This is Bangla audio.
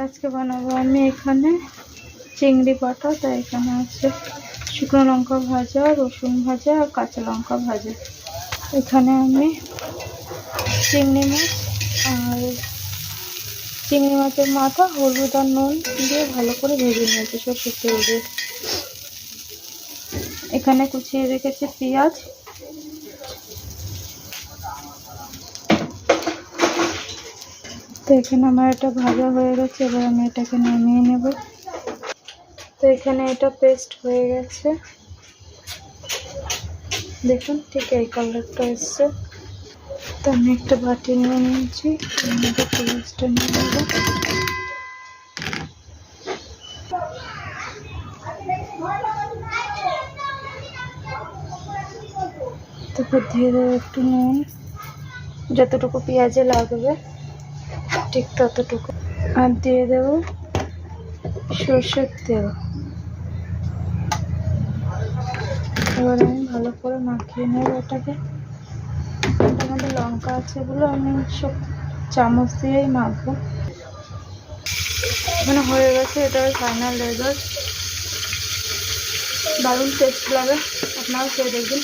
আজকে বানাবো আমি এখানে চিংড়ি বাটা। তাই এখানে আছে শুকনো লঙ্কা ভাজা, রসুন ভাজা আর কাঁচা লঙ্কা ভাজা। এখানে আমি চিংড়ি মাছ আর চিংড়ি মাছের মাথা হলুদ আর নুন দিয়ে ভালো করে ভেজে নিয়েছি সর্ষের তেল দিয়ে। এখানে কুচিয়ে রেখেছি পেঁয়াজ, তো এখানে আমার এটা ভাজা হয়ে গেছে। এবার আমি এটাকে নামিয়ে নেব। তো এখানে এটা পেস্ট হয়ে গেছে, দেখুন ঠিক এই কালারটা এসছে। তো আমি একটা বাটি নিয়ে নিয়েছি, পেঁয়াজটা নিয়ে নেব। তারপর দিয়ে দেবো একটু নুন, যতটুকু পেঁয়াজে লাগবে ঠিক ততটুকু, আর দিয়ে দেবো সর্ষের তেল। এবার আমি ভালো করে মাখিয়ে নেব এটাকে। এটার মধ্যে লঙ্কা আছে বলে আমি সব চামচ দিয়েই মাখবো। মানে হয়ে গেছে, এটার ফাইনাল রেজাল্ট। দারুণ টেস্ট লাগে, আপনারা খেয়ে দেখবেন।